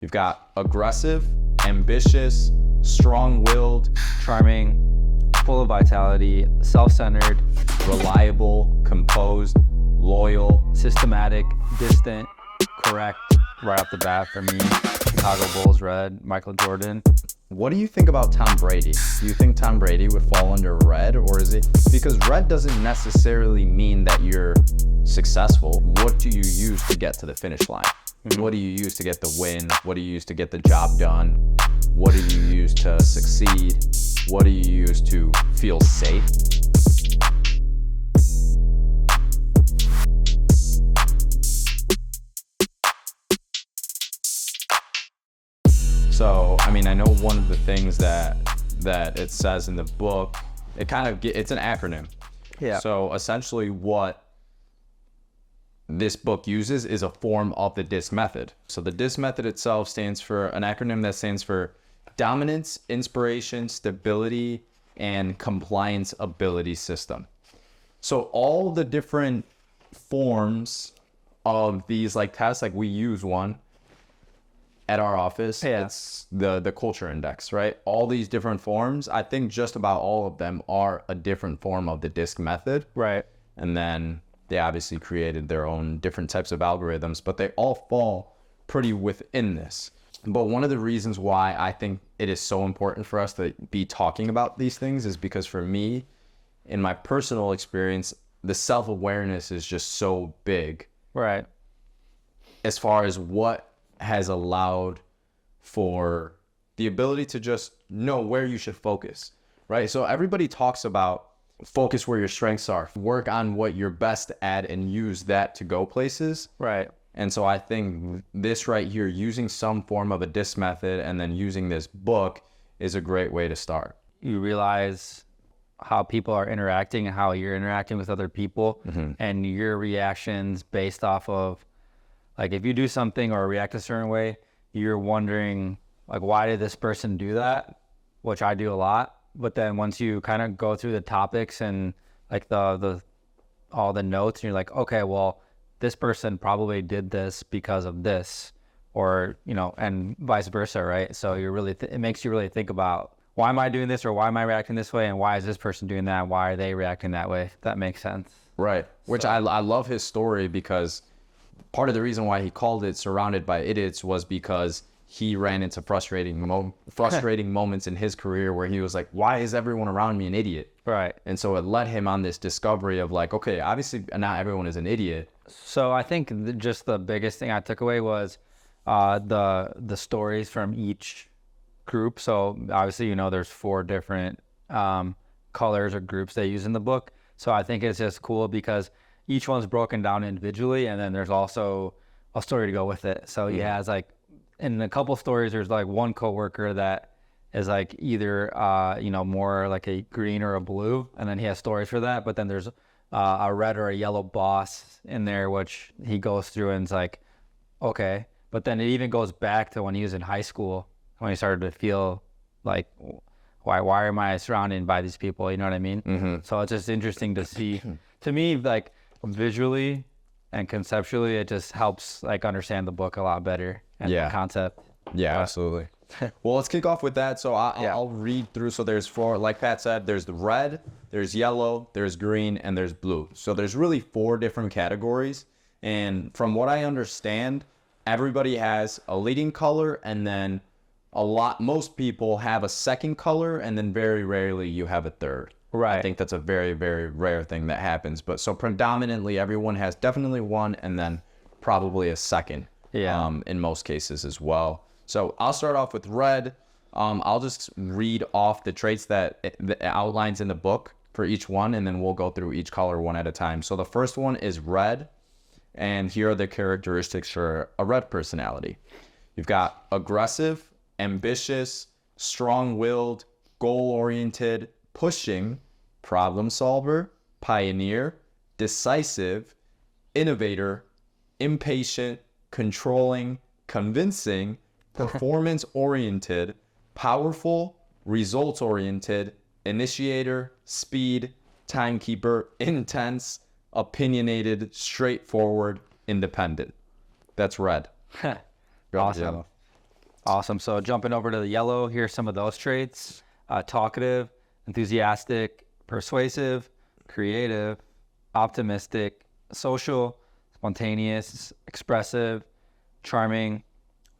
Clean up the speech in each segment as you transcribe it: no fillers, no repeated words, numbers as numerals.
You've got aggressive, ambitious, strong-willed, charming, full of vitality, self-centered, reliable, composed, loyal, systematic, distant, correct, right off the bat for me. Chicago Bulls red, Michael Jordan. What do you think about Tom Brady? Do you think Tom Brady would fall under red, or is it because red doesn't necessarily mean that you're successful? What do you use to get to the finish line? What do you use to get the win? What do you use to get the job done? What do you use to succeed? What do you use to feel safe? So, I mean, I know one of the things that it says in the book, it's an acronym. Yeah. So essentially what this book uses is a form of the DISC method. So the DISC method itself stands for an acronym that stands for Dominance, Inspiration, Stability, and Compliance Ability System. So all the different forms of these tests, we use one at our office. Yeah. It's the culture index, right? All these different forms, I think just about all of them are a different form of the DISC method. Right. And then they obviously created their own different types of algorithms, but they all fall pretty within this. But one of the reasons why I think it is so important for us to be talking about these things is because for me, in my personal experience, the self-awareness is just so big. Right. As far as what has allowed for the ability to just know where you should focus, right? So everybody talks about focus where your strengths are, work on what you're best at and use that to go places. Right. And so I think this right here, using some form of a DISC method and then using this book is a great way to start. You realize how people are interacting and how you're interacting with other people, and your reactions based off of, if you do something or react a certain way, you're wondering, why did this person do that? Which I do a lot. But then once you kind of go through the topics and the all the notes, and you're like, okay, well, this person probably did this because of this, or, and vice versa, right? So you're really, it makes you really think about, why am I doing this, or why am I reacting this way? And why is this person doing that? Why are they reacting that way? If that makes sense. Right. Which I love his story, because part of the reason why he called it Surrounded by Idiots was because he ran into frustrating moments in his career where he was like, why is everyone around me an idiot? Right. And so it led him on this discovery of okay, obviously not everyone is an idiot. So I think just the biggest thing I took away was the stories from each group. So obviously, there's 4 different colors or groups they use in the book. So I think it's just cool because each one's broken down individually, and then there's also a story to go with it. So he has in a couple stories, there's one coworker that is either more a green or a blue, and then he has stories for that. But then there's a red or a yellow boss in there, which he goes through and it's okay. But then it even goes back to when he was in high school, when he started to feel why am I surrounded by these people? You know what I mean? So it's just interesting to see. To me, visually and conceptually, it just helps understand the book a lot better and the concept. Yeah, absolutely. Well, let's kick off with that. So I'll read through. So there's 4, like Pat said, there's the red, there's yellow, there's green, and there's blue. So there's really 4 different categories. And from what I understand, everybody has a leading color, and then most people have a second color, and then very rarely you have a third. Right. I think that's a very, very rare thing that happens. But so predominantly everyone has definitely one, and then probably a second. Yeah. In most cases as well. So I'll start off with red. I'll just read off the traits that outlines in the book for each one, and then we'll go through each color one at a time. So the first one is red, and here are the characteristics for a red personality. You've got aggressive, ambitious, strong-willed, goal-oriented, pushing, problem solver, pioneer, decisive, innovator, impatient, controlling, convincing, performance-oriented, powerful, results-oriented, initiator, speed, timekeeper, intense, opinionated, straightforward, independent. That's red. Awesome. Awesome. So jumping over to the yellow, here's some of those traits. Talkative, enthusiastic, persuasive, creative, optimistic, social, spontaneous, expressive, charming,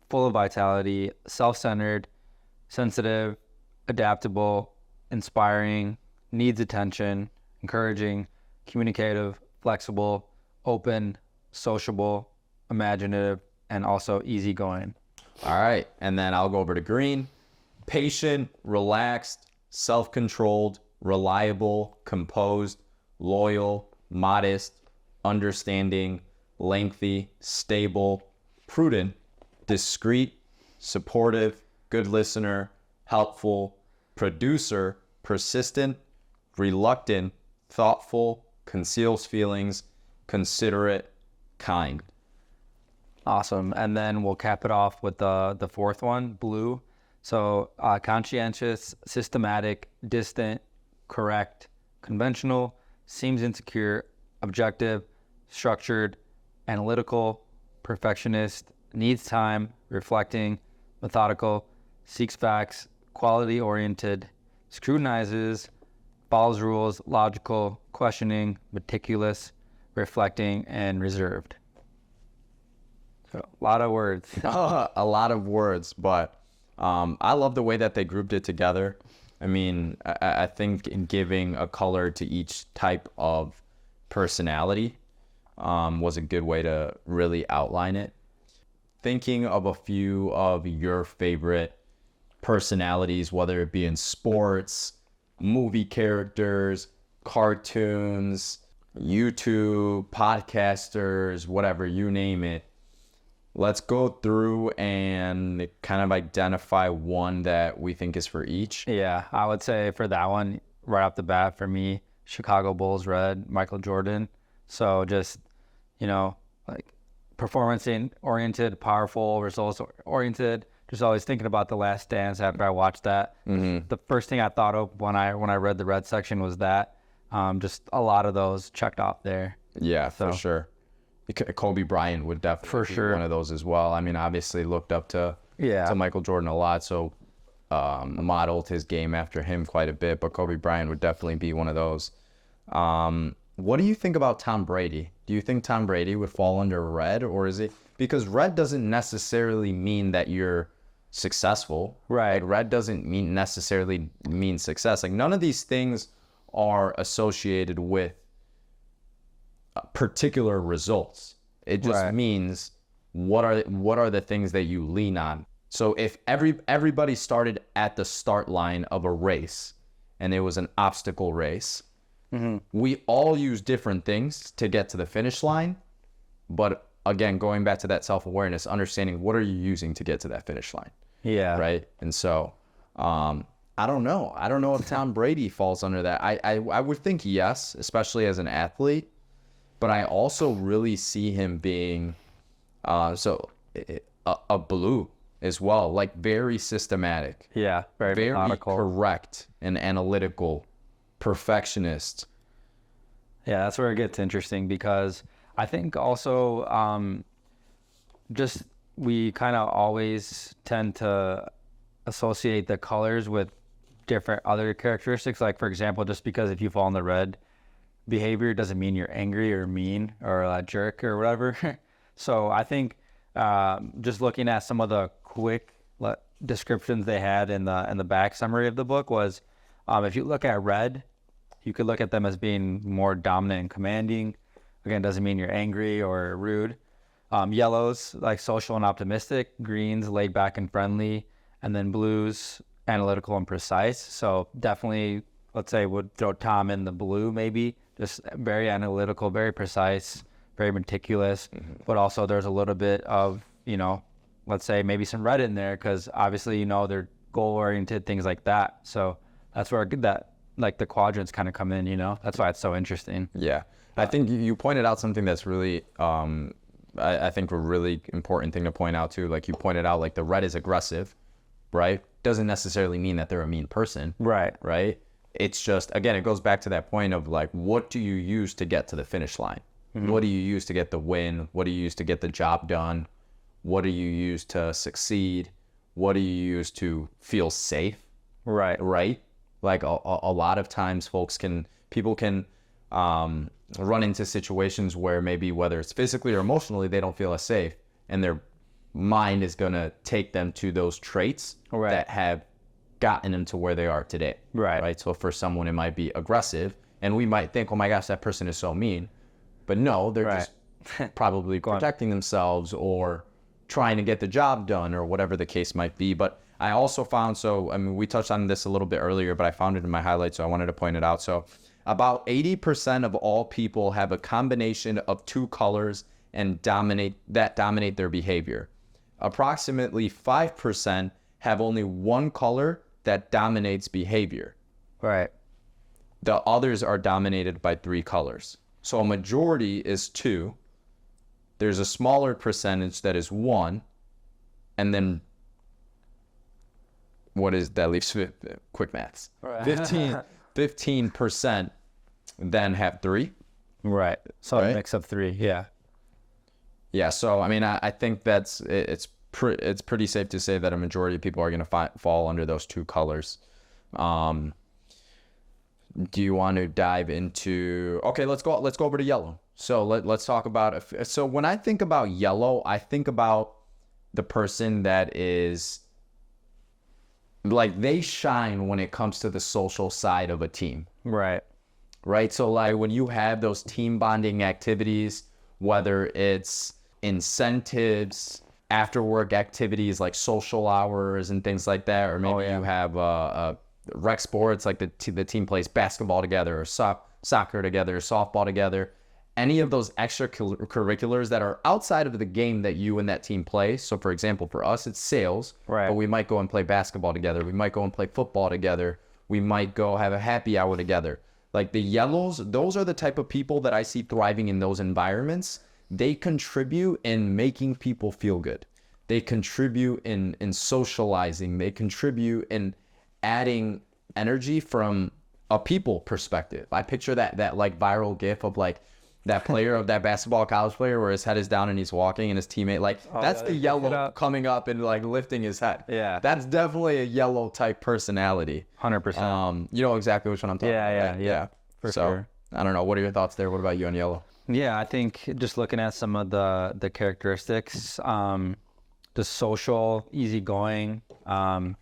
full of vitality, self-centered, sensitive, adaptable, inspiring, needs attention, encouraging, communicative, flexible, open, sociable, imaginative, and also easygoing. All right. And then I'll go over to green. Patient, relaxed, self-controlled, reliable, composed, loyal, modest, understanding, lengthy, stable, prudent, discreet, supportive, good listener, helpful, producer, persistent, reluctant, thoughtful, conceals feelings, considerate, kind. Awesome. And then we'll cap it off with the fourth one, blue. So conscientious, systematic, distant, correct, conventional, seems insecure, objective, structured, analytical, perfectionist, needs time, reflecting, methodical, seeks facts, quality oriented, scrutinizes, follows rules, logical, questioning, meticulous, reflecting, and reserved. So a lot of words. A lot of words, but I love the way that they grouped it together. I mean, I think in giving a color to each type of personality was a good way to really outline it. Thinking of a few of your favorite personalities, whether it be in sports, movie characters, cartoons, YouTube, podcasters, whatever, you name it. Let's go through and kind of identify one that we think is for each. Yeah, I would say for that one, right off the bat, for me, Chicago Bulls red, Michael Jordan. So just, like performance-oriented, powerful, results-oriented. Just always thinking about The Last Dance after I watched that. Mm-hmm. The first thing I thought of when I read the red section was that. Just a lot of those checked off there. Yeah, for sure. Kobe Bryant would definitely be one of those as well. I mean, obviously looked up to Michael Jordan a lot, so modeled his game after him quite a bit, but Kobe Bryant would definitely be one of those. What do you think about Tom Brady? Do you think Tom Brady would fall under red, or is it because red doesn't necessarily mean that you're successful, right? Like, red doesn't necessarily mean success. Like, none of these things are associated with particular results. It just means what are the things that you lean on. So if everybody started at the start line of a race and it was an obstacle race, we all use different things to get to the finish line. But again, going back to that self-awareness, understanding what are you using to get to that finish line. Yeah. Right. And so I don't know. I don't know if Tom Brady falls under that. I would think yes, especially as an athlete. But I also really see him being a blue as well, like very systematic. Yeah, very methodical, correct and analytical, perfectionist. Yeah, that's where it gets interesting because I think also just we kind of always tend to associate the colors with different other characteristics. Like, for example, just because if you fall in the red behavior doesn't mean you're angry or mean or a jerk or whatever. So I think just looking at some of the quick descriptions they had in the back summary of the book was if you look at red, you could look at them as being more dominant and commanding. Again, doesn't mean you're angry or rude. Yellows, like social and optimistic. Greens, laid back and friendly. And then blues, analytical and precise. So definitely, let's say, would throw Tom in the blue maybe. Just very analytical, very precise, very meticulous. But also there's a little bit of, let's say maybe some red in there because obviously, they're goal-oriented, things like that. So that's where the quadrants kind of come in, That's why it's so interesting. Yeah. I think you pointed out something that's really, I think a really important thing to point out too. Like you pointed out, like the red is aggressive, right? Doesn't necessarily mean that they're a mean person. Right. Right? It's just, again, it goes back to that point of like, what do you use to get to the finish line? What do you use to get the win? What do you use to get the job done? What do you use to succeed? what do you use to feel safe? Right. Right? Like a lot of times people can run into situations where maybe whether it's physically or emotionally, they don't feel as safe, and their mind is going to take them to those traits Right. that have gotten them to where they are today. Right. So for someone, it might be aggressive, and we might think, oh my gosh, that person is so mean. But no, they're Right. just probably protecting themselves or trying to get the job done or whatever the case might be. But I also found, so I mean, we touched on this a little bit earlier, but I found it in my highlights, so I wanted to point it out. So about 80% of all people have a combination of two colors and dominate their behavior. Approximately 5% have only one color that dominates behavior. Right. The others are dominated by three colors. So a majority is two. There's a smaller percentage that is one. And then what is that leaves? Quick maths. Right. 15% then have three. Right. So Right? a mix of three. Yeah. Yeah. So I mean, I think it's pretty safe to say that a majority of people are going to fall under those two colors. Do you want to dive into? Okay, let's go over to yellow. So let's talk about. So when I think about yellow, I think about the person that is like they shine when it comes to the social side of a team. Right. Right. So like when you have those team bonding activities, whether it's incentives, after work activities like social hours and things like that, or maybe you have rec sports like the team plays basketball together or soccer together, softball together, any of those extracurriculars that are outside of the game that you and that team play. So for example, for us, it's sales, Right. but we might go and play basketball together. We might go and play football together. We might go have a happy hour together. Like the yellows, those are the type of people that I see thriving in those environments. They contribute in making people feel good. They contribute in socializing. They contribute in adding energy from a people perspective. I picture that like viral gif of like that player of that basketball college player where his head is down and he's walking and his teammate that's the yellow coming up and like lifting his head. Yeah. That's definitely a yellow type personality. 100%. You know exactly which one I'm talking about. Right? Yeah. For sure. I don't know. What are your thoughts there? What about you on yellow? Yeah, I think just looking at some of the characteristics, the social, easygoing, and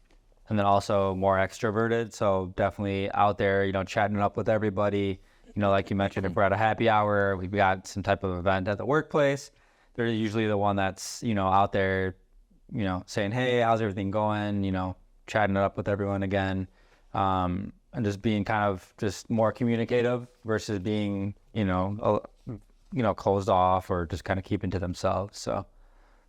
then also more extroverted. So definitely out there, chatting up with everybody. Like you mentioned, if we're at a happy hour, we've got some type of event at the workplace, they're usually the one that's, out there, saying, hey, how's everything going? Chatting it up with everyone again. And just being kind of just more communicative versus being, closed off or just kind of keeping to themselves. So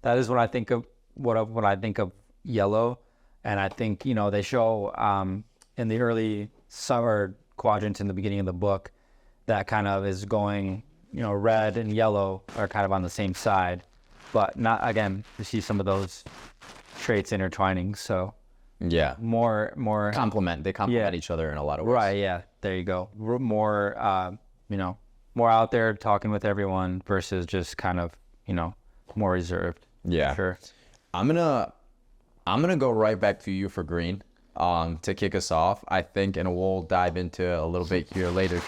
that is what I think of what I think of yellow. And I think, they show in the early summer quadrant in the beginning of the book that kind of is going, red and yellow are kind of on the same side, but not, again, you see some of those traits intertwining. So yeah, more they complement each other in a lot of ways. Right. Yeah. There you go. More, more out there talking with everyone versus just kind of, more reserved. Yeah. Sure. I'm gonna go right back to you for green, to kick us off. I think, and we'll dive into a little bit here later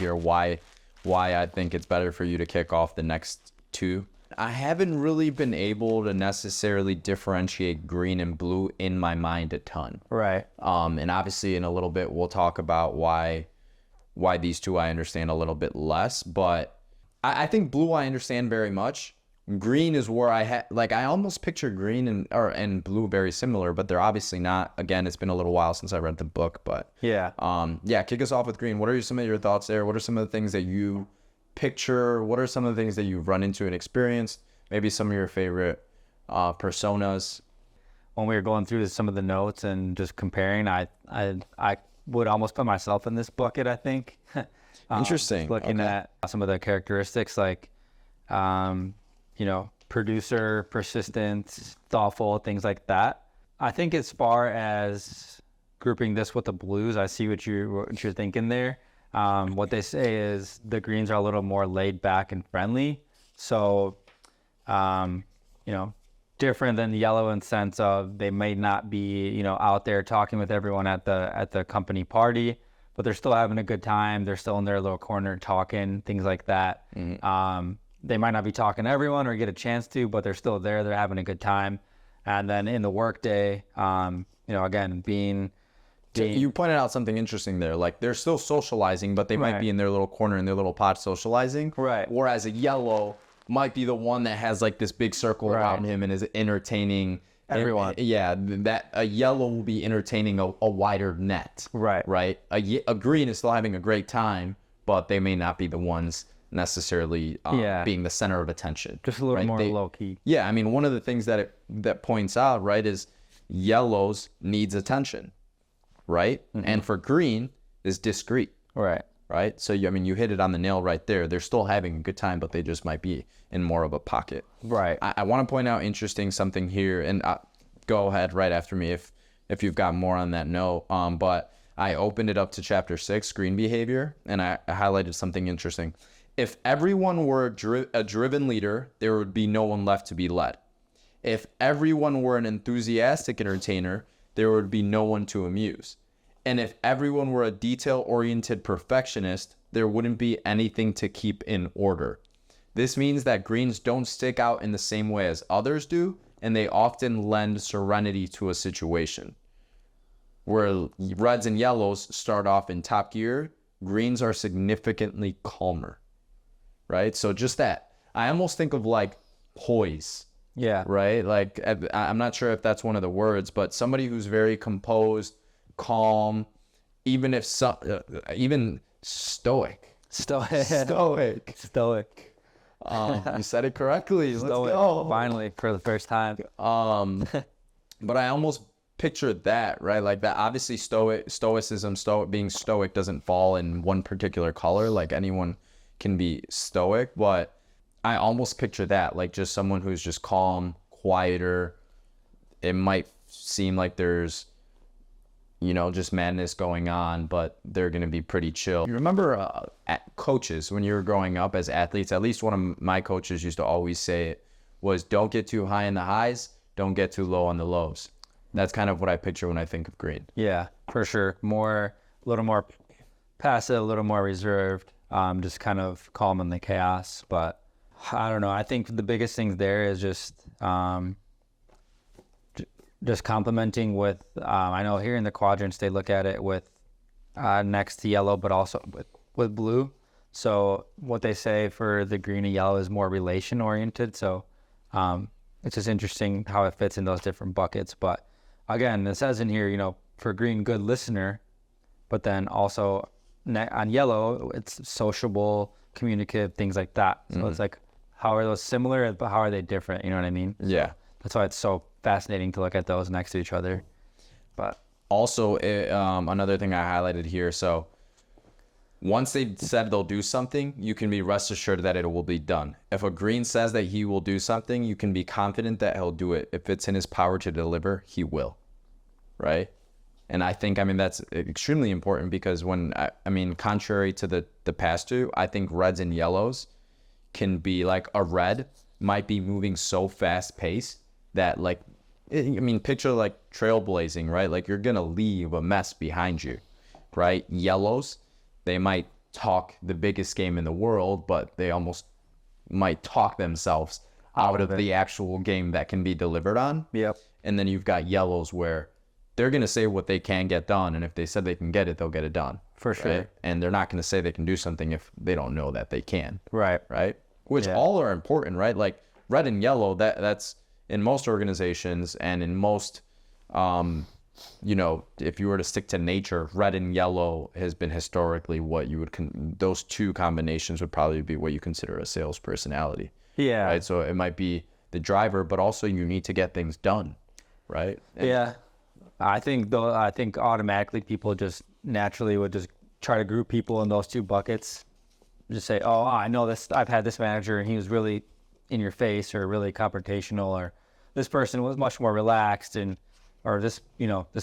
why I think it's better for you to kick off the next two. I haven't really been able to necessarily differentiate green and blue in my mind a ton. Right. And obviously in a little bit we'll talk about why these two I understand a little bit less, but I think blue I understand very much. Green is where I almost picture green and blue very similar, but they're obviously not. Again, it's been a little while since I read the book, but yeah. Kick us off with green. What are some of your thoughts there? What are some of the things that you picture? What are some of the things that you've run into and experienced? Maybe some of your favorite personas. When we were going through some of the notes and just comparing, I would almost put myself in this bucket, I think. Interesting. Looking at some of the characteristics like, producer, persistent, thoughtful, things like that. I think as far as grouping this with the blues, I see what you're thinking there. What they say is the greens are a little more laid back and friendly. So, different than yellow in sense of they may not be, you know, out there talking with everyone at the company party, but they're still having a good time. They're still in their little corner talking, things like that. They might not be talking to everyone or get a chance to, but they're still there. They're having a good time. And then in the workday, you know, again, being you pointed out something interesting there. Like they're still socializing, but they might be in their little corner in their little pod socializing. Right. Whereas a yellow might be the one that has like this big circle around him and is entertaining everyone. Yeah, that a yellow will be entertaining a wider net. Right. A green is still having a great time, but they may not be the ones necessarily being the center of attention. Just a little more low key. Yeah, I mean, one of the things that points out, right, is yellows needs attention, right? And for green is discreet. Right. So, I mean, you hit it on the nail right there. They're still having a good time, but they just might be in more of a pocket. Right. I want to point out something here, and go ahead right after me if you've got more on that note. But I opened it up to chapter 6, green behavior, and I highlighted something interesting. If everyone were a driven leader, there would be no one left to be led. If everyone were an enthusiastic entertainer, there would be no one to amuse. And if everyone were a detail-oriented perfectionist, there wouldn't be anything to keep in order. This means that greens don't stick out in the same way as others do, and they often lend serenity to a situation. Where reds and yellows start off in top gear, greens are significantly calmer, right? So just that. I almost think of like poise. Yeah. Right? Like, I'm not sure if that's one of the words, but somebody who's very composed, calm, even stoic. Stoic. You said it correctly. Let's go. Finally, for the first time. But I almost pictured that, right? Like that. Obviously, stoicism, being stoic doesn't fall in one particular color. Like anyone can be stoic, but I almost picture that, like just someone who's just calm, quieter. It might seem like there's, you know, just madness going on, but they're going to be pretty chill. You remember coaches when you were growing up as athletes, at least one of my coaches used to always say it was, don't get too high in the highs, don't get too low on the lows. That's kind of what I picture when I think of green. Yeah, for sure. A little more passive, a little more reserved, just kind of calm in the chaos. But I don't know. I think the biggest thing there is just complementing with, I know here in the quadrants, they look at it with next to yellow, but also with blue. So what they say for the green and yellow is more relation oriented. So it's just interesting how it fits in those different buckets. But again, it says in here, you know, for green, good listener, but then also on yellow, it's sociable, communicative, things like that. So it's like, how are those similar, but how are they different? You know what I mean? Yeah. That's why it's so fascinating to look at those next to each other. But also, another thing I highlighted here. So once they've said they'll do something, you can be rest assured that it will be done. If a green says that he will do something, you can be confident that he'll do it. If it's in his power to deliver, he will. Right? And I think, that's extremely important because contrary to the past two, I think reds and yellows can be like a red might be moving so fast paced that picture like trailblazing, right? Like you're going to leave a mess behind you, right? Yellows, they might talk the biggest game in the world, but they almost might talk themselves out of the actual game that can be delivered on. Yep. And then you've got yellows where they're going to say what they can get done. And if they said they can get it, they'll get it done. For sure. Right? And they're not going to say they can do something if they don't know that they can. Right. Right. Which all are important, right? Like red and yellow, that's in most organizations and in most, if you were to stick to nature, red and yellow has been historically what you would, those two combinations would probably be what you consider a sales personality. Yeah. Right. So it might be the driver, but also you need to get things done. Right. Yeah. I think automatically people just naturally would just try to group people in those two buckets. Just say, oh, I know this. I've had this manager and he was really in your face or really confrontational, or this person was much more relaxed, or this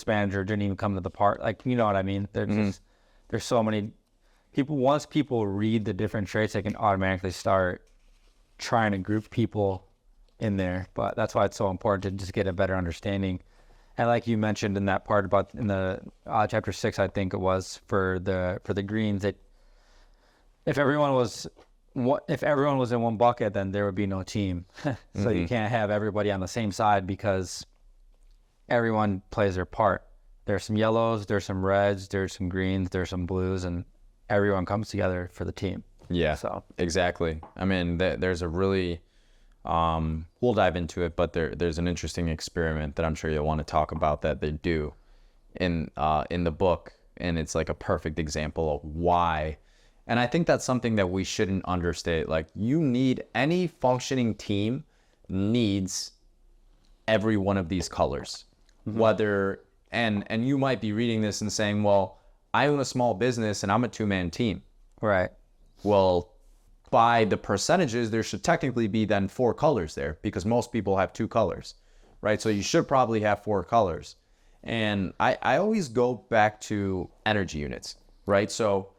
manager didn't even come to the part. Like, you know what I mean? There's so many people. Once people read the different traits, they can automatically start trying to group people in there, but that's why it's so important to just get a better understanding. And like you mentioned in that part about in the chapter 6, I think it was for the greens, that if everyone was in one bucket, then there would be no team. So you can't have everybody on the same side because everyone plays their part. There's some yellows, there's some reds, there's some greens, there's some blues, and everyone comes together for the team. Yeah, so exactly. I mean, there's a really, we'll dive into it, but there's an interesting experiment that I'm sure you'll want to talk about that they do in the book, and it's like a perfect example of why. And I think that's something that we shouldn't understate. Like, any functioning team needs every one of these colors, whether, and you might be reading this and saying, well, I own a small business and I'm a 2-man team. right. Well, by the percentages, there should technically be then 4 colors there because most people have 2 colors, right? So you should probably have 4 colors. And I always go back to energy units, right? So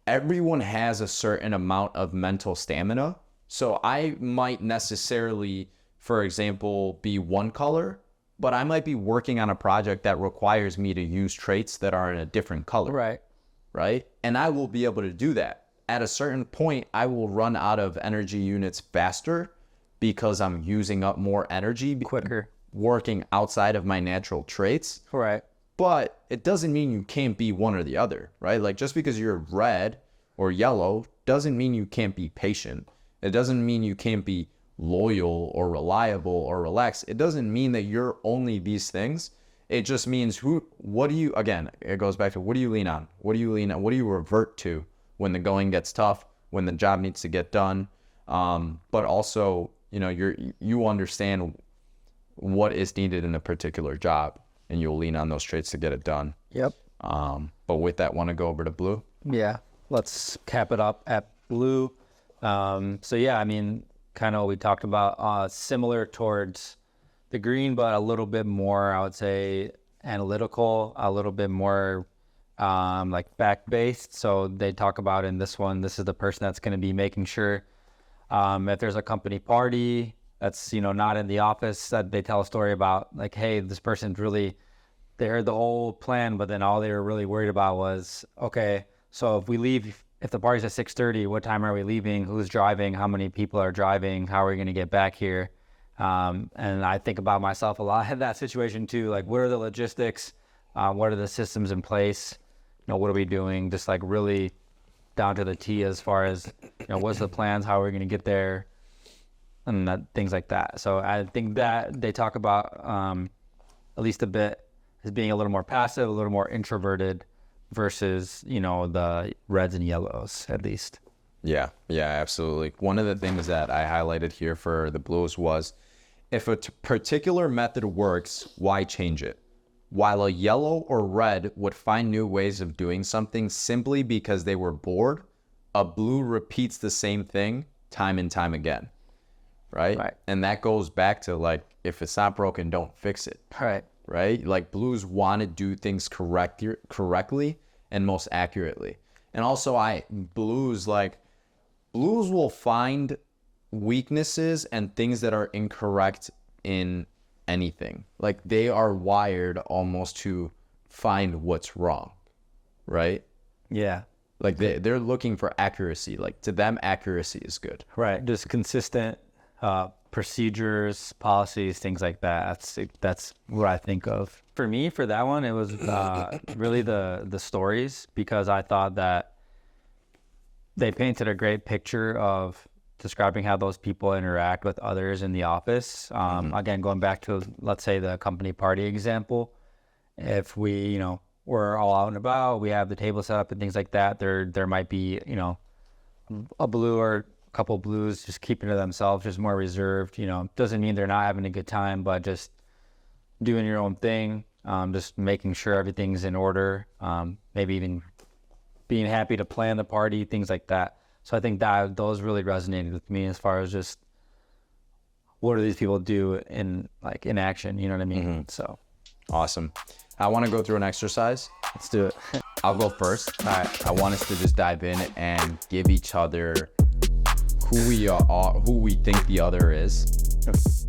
everyone has a certain amount of mental stamina. So I might necessarily, for example, be 1 color, but I might be working on a project that requires me to use traits that are in a different color. Right? And I will be able to do that. At a certain point, I will run out of energy units faster because I'm using up more energy Quicker. working outside of my natural traits. Right. But it doesn't mean you can't be one or the other, right? Like, just because you're red or yellow doesn't mean you can't be patient. It doesn't mean you can't be loyal or reliable or relaxed. It doesn't mean that you're only these things. It just means again, it goes back to what do you lean on? What do you lean on? What do you revert to when the going gets tough, when the job needs to get done? But also, you understand what is needed in a particular job, and you'll lean on those traits to get it done. Yep. But with that, want to go over to blue? Yeah. Let's cap it up at blue. So yeah, I mean, kind of what we talked about, similar towards the green, but a little bit more, I would say, analytical, a little bit more like fact-based. So they talk about in this one, this is the person that's going to be making sure if there's a company party that's, not in the office, that they tell a story about like, hey, this person's really, they heard the whole plan, but then all they were really worried about was, okay, so if the party's at 6:30, what time are we leaving? Who's driving? How many people are driving? How are we going to get back here? And I think about myself a lot in that situation too. Like, what are the logistics? What are the systems in place? What are we doing? Just like really down to the T as far as, what's the plans? How are we going to get there? And things like that. So I think that they talk about at least a bit as being a little more passive, a little more introverted versus, the reds and yellows at least. Yeah, absolutely. One of the things that I highlighted here for the blues was, if a particular method works, why change it? While a yellow or red would find new ways of doing something simply because they were bored, a blue repeats the same thing time and time again, right? And that goes back to, like, if it's not broken, don't fix it. Right? Like, blues want to do things correctly and most accurately. And also blues will find weaknesses and things that are incorrect in anything. Like, they are wired almost to find what's wrong, right? Yeah. Like, they're looking for accuracy. Like, to them, accuracy is good. Right. Just consistent procedures, policies, things like that. That's what I think of. For me, for that one, it was really the stories, because I thought that they painted a great picture of describing how those people interact with others in the office. Again, going back to, let's say, the company party example, if we, we're all out and about, we have the table set up and things like that, there might be, a blue or a couple blues just keeping to themselves, just more reserved. Doesn't mean they're not having a good time, but just doing your own thing, just making sure everything's in order, maybe even being happy to plan the party, things like that. So I think that those really resonated with me as far as just what do these people do in action, you know what I mean? So awesome. I want to go through an exercise. Let's do it. I'll go first. All right. I want us to just dive in and give each other who we think the other is.